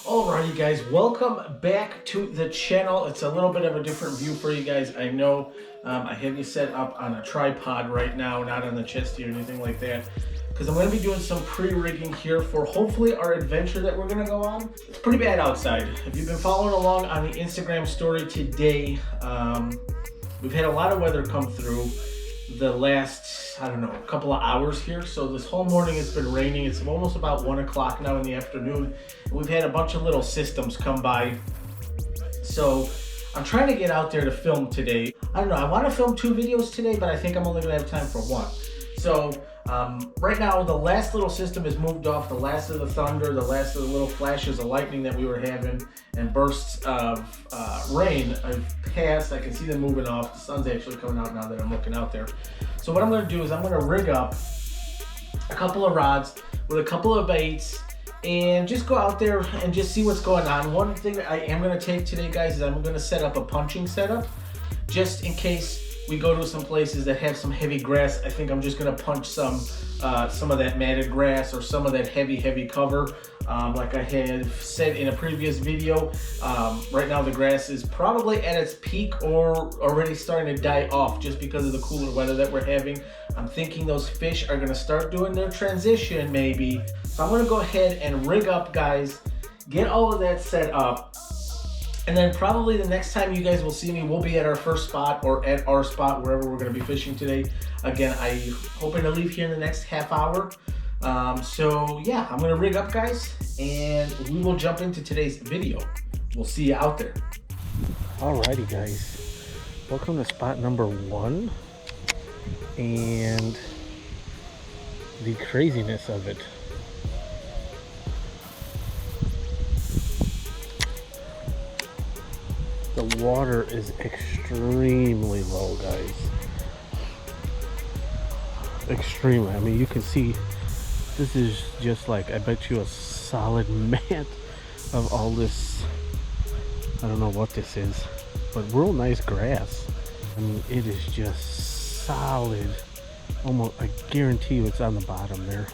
Alrighty guys, welcome back to the channel. It's a little bit of a different view for you guys. I know I have you set up on a tripod right now, not on the chesty or anything like that, because I'm going to be doing some pre-rigging here for hopefully our adventure that we're going to go on. It's pretty bad outside. If you've been following along on the Instagram story today, we've had a lot of weather come through the last, I don't know, couple of hours here. So this whole morning it's been raining. It's almost about 1 o'clock now in the afternoon. We've had a bunch of little systems come by. So I'm trying to get out there to film today. I don't know, I want to film 2 videos today, but I think I'm only gonna have time for 1. So right now the last little system is moved off. The last of the thunder, the last of the little flashes of lightning that we were having and bursts of rain have passed. I can see them moving off. The sun's actually coming out now that I'm looking out there. So what I'm going to do is I'm going to rig up a couple of rods with a couple of baits and just go out there and just see what's going on. One thing that I am going to take today, guys, is I'm going to set up a punching setup just in case we go to some places that have some heavy grass. I think I'm just going to punch some of that matted grass or some of that heavy cover. Like I had said in a previous video, right now the grass is probably at its peak or already starting to die off just because of the cooler weather that we're having. I'm thinking those fish are going to start doing their transition maybe. So I'm going to go ahead and rig up, guys, get all of that set up. And then probably the next time you guys will see me, we'll be at our first spot or at our spot, wherever we're going to be fishing today. Again, I'm hoping to leave here in the next half hour. So yeah, I'm going to rig up, guys, and we will jump into today's video. We'll see you out there. Alrighty, guys. Welcome to spot number 1 and the craziness of it. The water is extremely low, guys. Extremely. I mean, you can see this is just like, I bet you, a solid mat of all this. I don't know what this is, but real nice grass. I mean, it is just solid. Almost, I guarantee you it's on the bottom there.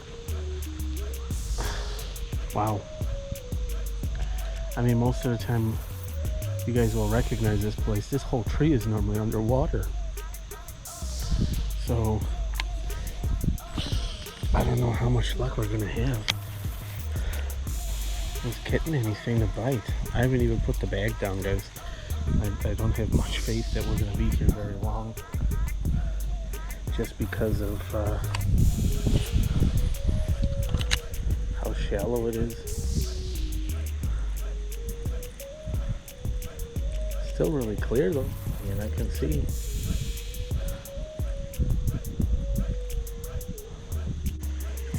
Wow. I mean, most of the time, you guys will recognize this place. This whole tree is normally underwater. So I don't know how much luck we're gonna have with getting anything to bite. I haven't even put the bag down, guys. I don't have much faith that we're gonna be here very long, just because of how shallow it is. Still really clear though. I mean, I can see.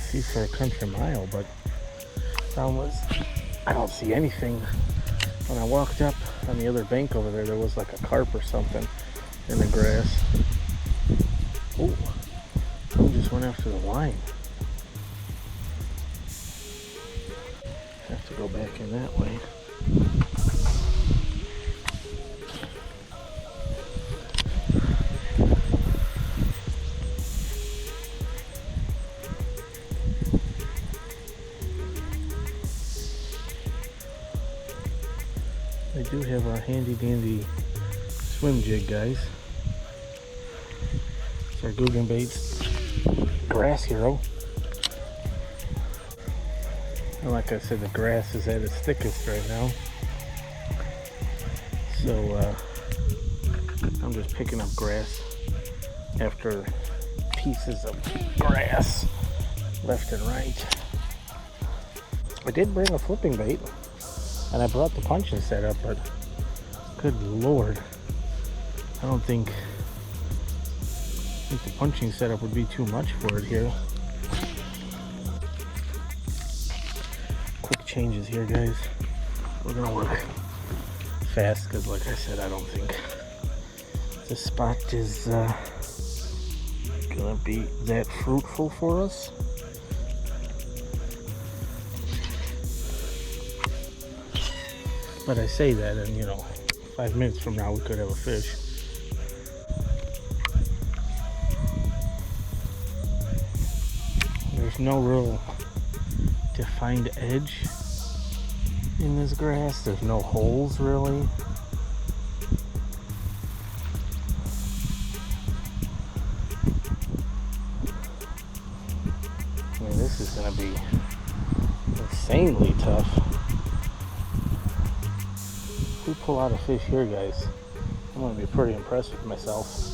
See for a country mile, but I don't see anything. When I walked up on the other bank over there, there was like a carp or something in the grass. Oh, I just went after the line. Have to go back in that way. I do have a handy dandy swim jig, guys. It's our Guggen Baits Grass Hero. And like I said, the grass is at its thickest right now. So I'm just picking up grass after pieces of grass left and right. I did bring a flipping bait. And I brought the punching setup, but good lord, I think the punching setup would be too much for it here. Quick changes here, guys. We're gonna work fast because, like I said, I don't think this spot is gonna be that fruitful for us. But I say that, and you know, 5 minutes from now we could have a fish. There's no real defined edge in this grass. There's no holes really. I mean, this is gonna be insanely tough. If we pull out a fish here, guys, I'm gonna be pretty impressed with myself.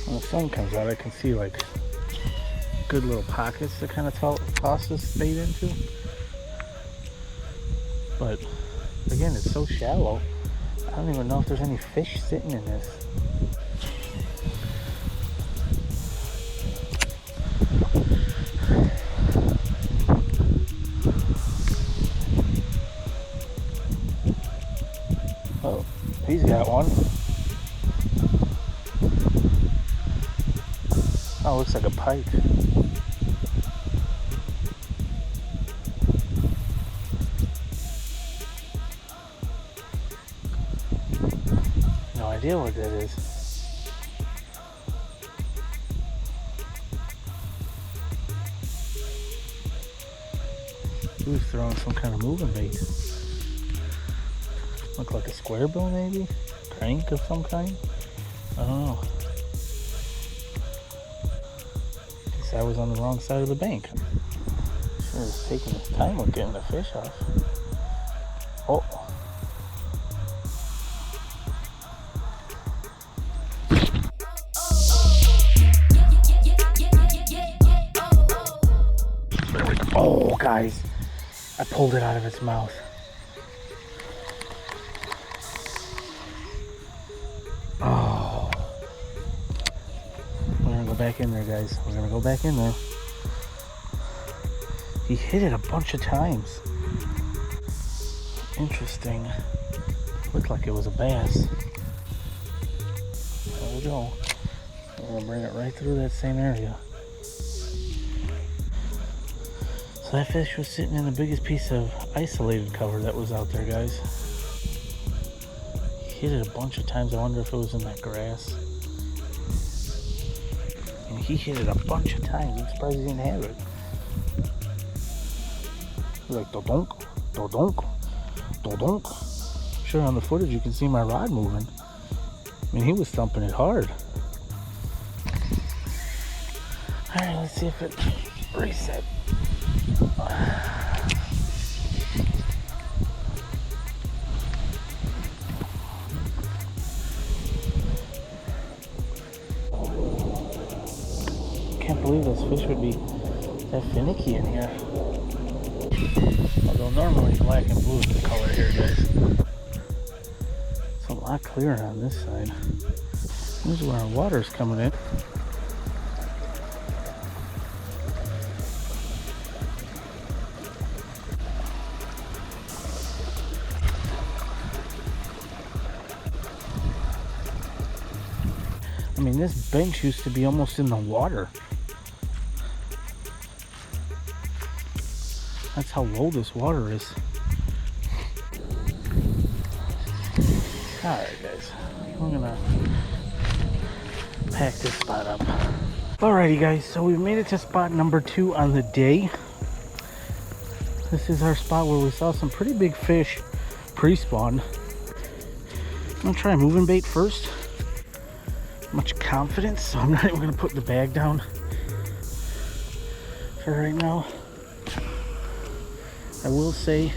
When the sun comes out, I can see like good little pockets to kind of toss this bait into. But again, it's so shallow, I don't even know if there's any fish sitting in this. Oh, he's got one. Oh, looks like a pike. No idea what that is. He was throwing some kind of moving bait. Look like a square bill maybe? Crank of some kind? I don't know. Guess I was on the wrong side of the bank. Sure is taking his time with getting the fish off. Oh. Oh, guys, I pulled it out of its mouth. Oh. We're gonna go back in there, guys. We're gonna go back in there. He hit it a bunch of times. Interesting. Looked like it was a bass. There we go. We're gonna bring it right through that same area. So that fish was sitting in the biggest piece of isolated cover that was out there, guys. He hit it a bunch of times. I wonder if it was in that grass. And he hit it a bunch of times. I'm surprised he didn't have it. He was like, do-donk, do-donk, do-donk. Sure, on the footage you can see my rod moving. I mean, he was thumping it hard. Alright, let's see if it reset. Can't believe this fish would be that finicky in here. Although normally black and blue is the color here, guys. It's a lot clearer on this side. This is where our water's coming in. I mean, this bench used to be almost in the water. That's how low this water is. Alright, guys. We're gonna pack this spot up. Alrighty, guys. So we've made it to spot number 2 on the day. This is our spot where we saw some pretty big fish pre-spawn. I'm gonna try moving bait first. Much confidence, so I'm not even gonna put the bag down for right now. I will say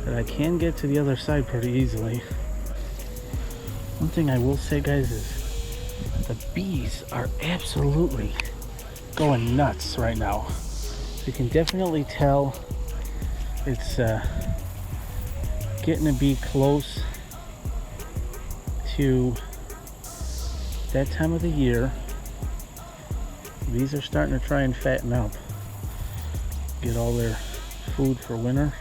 that I can get to the other side pretty easily. One thing I will say, guys, is the bees are absolutely going nuts right now. You can definitely tell it's getting to be close to that time of the year. These are starting to try and fatten up, get all their food for winter.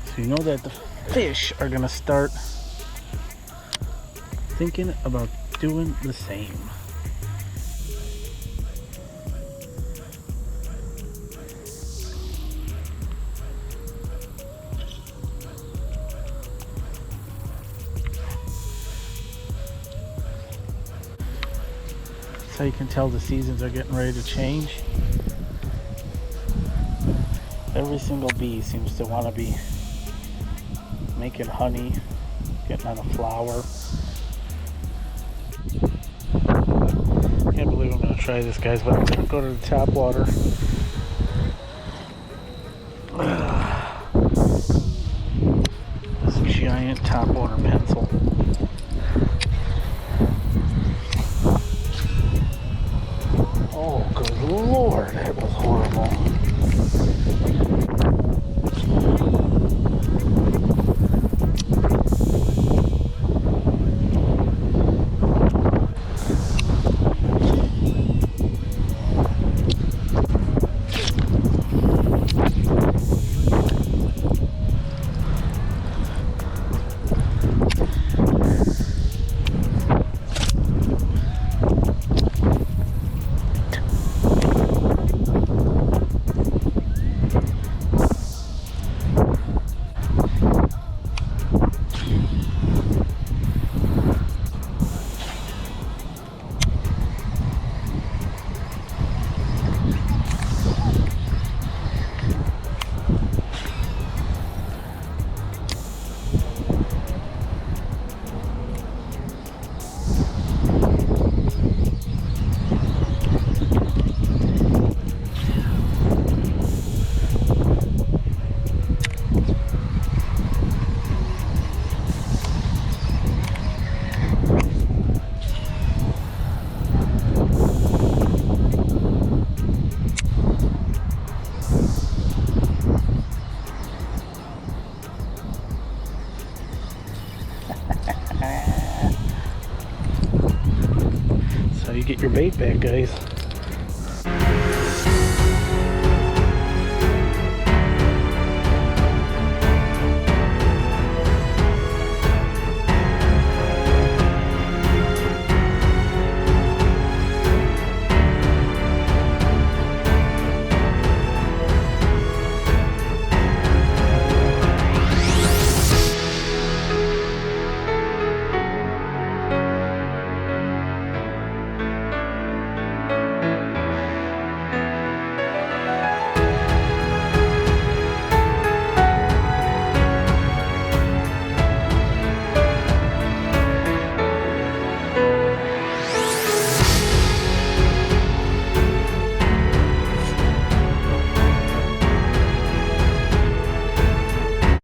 So you know that the fish are gonna start thinking about doing the same. That's how you can tell the seasons are getting ready to change. Every single bee seems to want to be making honey, getting on a flower. Can't believe I'm going to try this, guys, but I'm going to go to the tap water. This giant tap water pencil. Oh, good Lord, that was horrible. So you get your bait back, guys.